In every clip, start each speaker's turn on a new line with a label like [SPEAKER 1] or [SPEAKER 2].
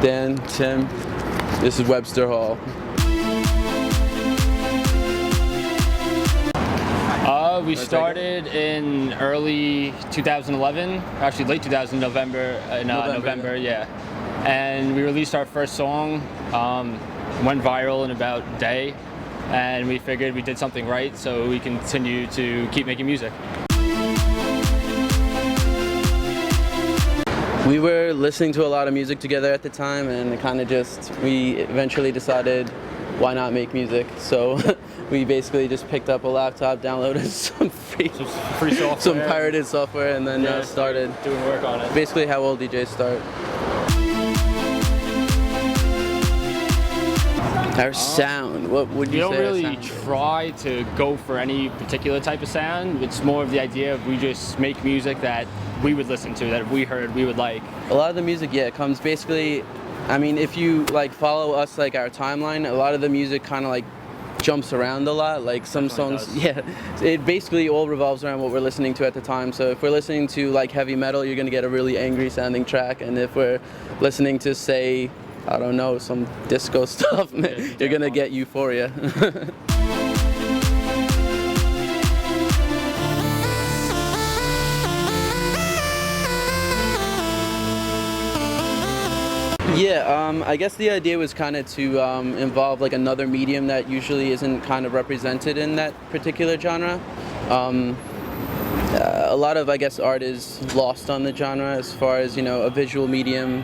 [SPEAKER 1] Dan, Tim. This is Webster Hall.
[SPEAKER 2] We started in early 2011, actually late 2000, November, yeah. And we released our first song, went viral in about a day, and we figured we did something right, so we continue to keep making music.
[SPEAKER 1] We were listening to a lot of music together at the time, and we eventually decided, why not make music? So we basically just picked up a laptop, downloaded some free software, some pirated software, and then started
[SPEAKER 2] doing work on it.
[SPEAKER 1] Basically how all DJs start. Our sound, what would you say?
[SPEAKER 2] We don't really try to go for any particular type of sound. It's more of the idea of we just make music that we would listen to, that if we heard, we would like.
[SPEAKER 1] A lot of the music, it comes basically, I mean, if you follow us, our timeline, a lot of the music kind of jumps around a lot. Some songs, it basically all revolves around what we're listening to at the time. So if we're listening to heavy metal, you're gonna get a really angry sounding track, and if we're listening to, say, I don't know, some disco stuff, you're gonna get Euphoria. Yeah, I guess the idea was kind of to involve another medium that usually isn't kind of represented in that particular genre. A lot of, I guess, art is lost on the genre as far as, a visual medium,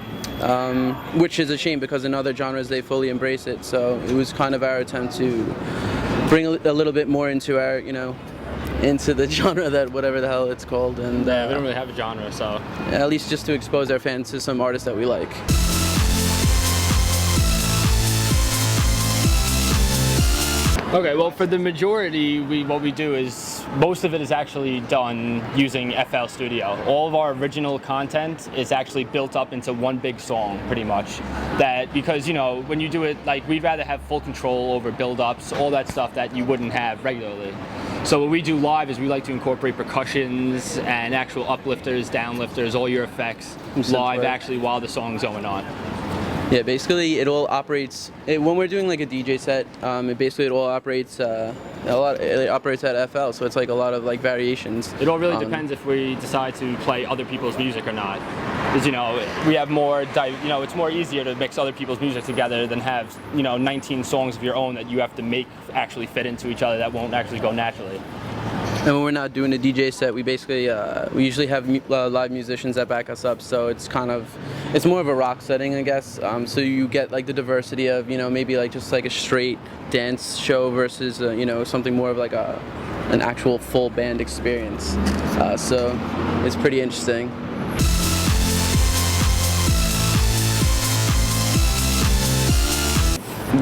[SPEAKER 1] which is a shame because in other genres they fully embrace it. So it was kind of our attempt to bring a little bit more into our, into the genre, that whatever the hell it's called. And
[SPEAKER 2] we don't really have a genre, so
[SPEAKER 1] at least just to expose our fans to some artists that we like.
[SPEAKER 2] Okay, well, for the majority, what we do is, most of it is actually done using FL Studio. All of our original content is actually built up into one big song, pretty much. That, because, when you do it, we'd rather have full control over build-ups, all that stuff that you wouldn't have regularly. So what we do live is we like to incorporate percussions and actual uplifters, downlifters, all your effects live actually while the song's going on.
[SPEAKER 1] Yeah, basically it all operates, when we're doing a DJ set, it all operates, it operates at FL, so it's a lot of variations.
[SPEAKER 2] It all really depends if we decide to play other people's music or not. Because, we have more, it's more easier to mix other people's music together than have, 19 songs of your own that you have to make actually fit into each other that won't actually go naturally.
[SPEAKER 1] And when we're not doing a DJ set, we basically, we usually have live musicians that back us up, so it's it's more of a rock setting, I guess. So you get the diversity of, maybe just a straight dance show versus, something more of an actual full band experience. So it's pretty interesting.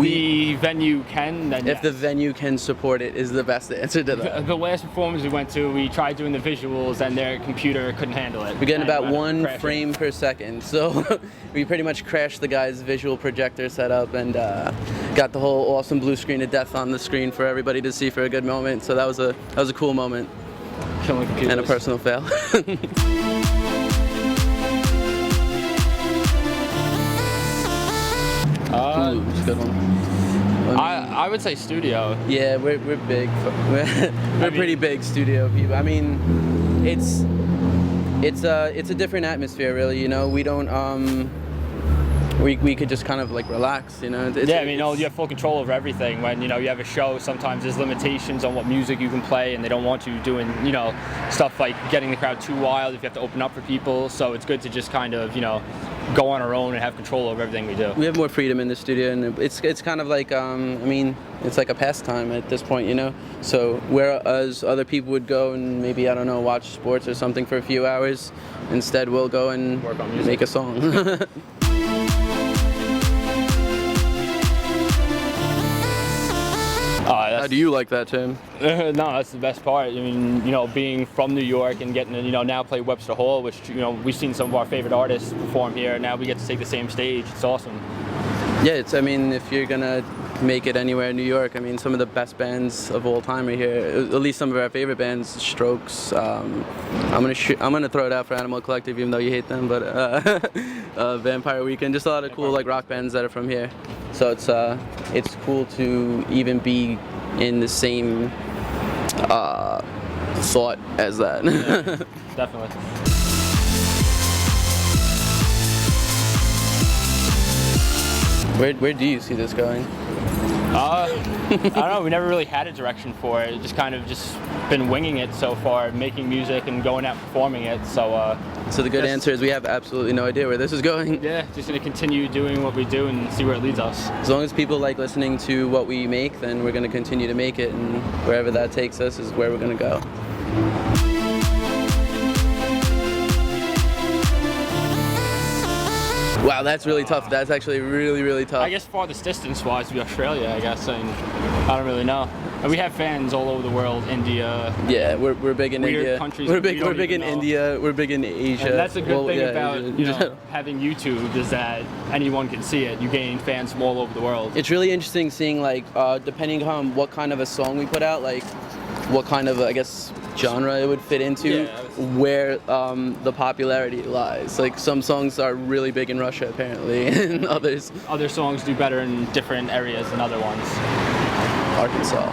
[SPEAKER 2] The venue can, then
[SPEAKER 1] if the venue can support it, is the best answer to that.
[SPEAKER 2] The last performance we went to, we tried doing the visuals and their computer couldn't handle it.
[SPEAKER 1] We're getting about 1 frame per second, so we pretty much crashed the guy's visual projector setup and got the whole awesome blue screen of death on the screen for everybody to see for a good moment. So that was a cool moment.
[SPEAKER 2] Killing computers.
[SPEAKER 1] And a personal fail. It's a good one.
[SPEAKER 2] I would say studio.
[SPEAKER 1] Yeah, we're big. We're pretty big studio people. I mean, it's a different atmosphere, really. We don't we could just kind of relax, you We have more freedom in the studio, and it's kind of I mean, it's like a pastime at this point, So whereas other people would go and maybe, I don't know, watch sports or something for a few hours, instead we'll go and
[SPEAKER 2] work on music.
[SPEAKER 1] Make a song. How do you like that, Tim?
[SPEAKER 2] No, that's the best part. I mean, being from New York and getting to, now play Webster Hall, which, we've seen some of our favorite artists perform here. Now we get to take the same stage. It's awesome.
[SPEAKER 1] Yeah, I mean, if you're gonna make it anywhere in New York. I mean, some of the best bands of all time are here. At least some of our favorite bands, Strokes. I'm gonna throw it out for Animal Collective, even though you hate them. But Vampire Weekend, just a lot of cool like rock bands that are from here. So it's cool to even be in the same thought as that.
[SPEAKER 2] Yeah, definitely.
[SPEAKER 1] Where do you see this going?
[SPEAKER 2] I don't know. We never really had a direction for it. Just kind of just been winging it so far, making music and going out performing it. So
[SPEAKER 1] the good answer is we have absolutely no idea where this is going.
[SPEAKER 2] Yeah, just gonna continue doing what we do and see where it leads us.
[SPEAKER 1] As long as people like listening to what we make, then we're gonna continue to make it, and wherever that takes us is where we're gonna go. Wow, that's really tough. That's actually really, really tough.
[SPEAKER 2] I guess farthest distance-wise would be Australia, I guess. I mean, I don't really know. And we have fans all over the world, India.
[SPEAKER 1] Yeah, we're big in
[SPEAKER 2] weird
[SPEAKER 1] India.
[SPEAKER 2] Countries
[SPEAKER 1] we're big in
[SPEAKER 2] know.
[SPEAKER 1] India. We're big in Asia.
[SPEAKER 2] And that's a good thing
[SPEAKER 1] yeah,
[SPEAKER 2] about
[SPEAKER 1] Asia.
[SPEAKER 2] having YouTube is that anyone can see it. You gain fans from all over the world.
[SPEAKER 1] It's really interesting seeing like depending on what kind of a song we put out, like what kind of I guess genre it would fit into, where the popularity lies. Like some songs are really big in Russia apparently, and other
[SPEAKER 2] songs do better in different areas than other ones.
[SPEAKER 1] Arkansas.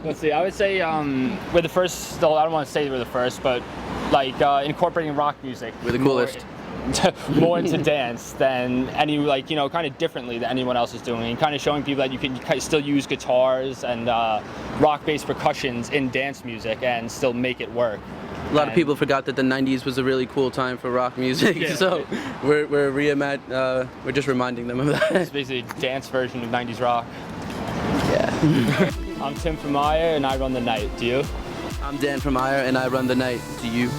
[SPEAKER 2] Let's see, I would say we're the first, I don't want to say we're the first, but like incorporating rock music.
[SPEAKER 1] We're the coolest.
[SPEAKER 2] More into dance than any, like, kind of differently than anyone else is doing, and kind of showing people that you can still use guitars and rock-based percussions in dance music and still make it work.
[SPEAKER 1] A lot of people forgot that the 90s was a really cool time for rock music,
[SPEAKER 2] yeah.
[SPEAKER 1] So we're just reminding them of that.
[SPEAKER 2] It's basically a dance version of 90s rock.
[SPEAKER 1] Yeah.
[SPEAKER 2] I'm Tim from Aiur and I run the night. Do you?
[SPEAKER 1] I'm Dan from Aiur and I run the night. Do you?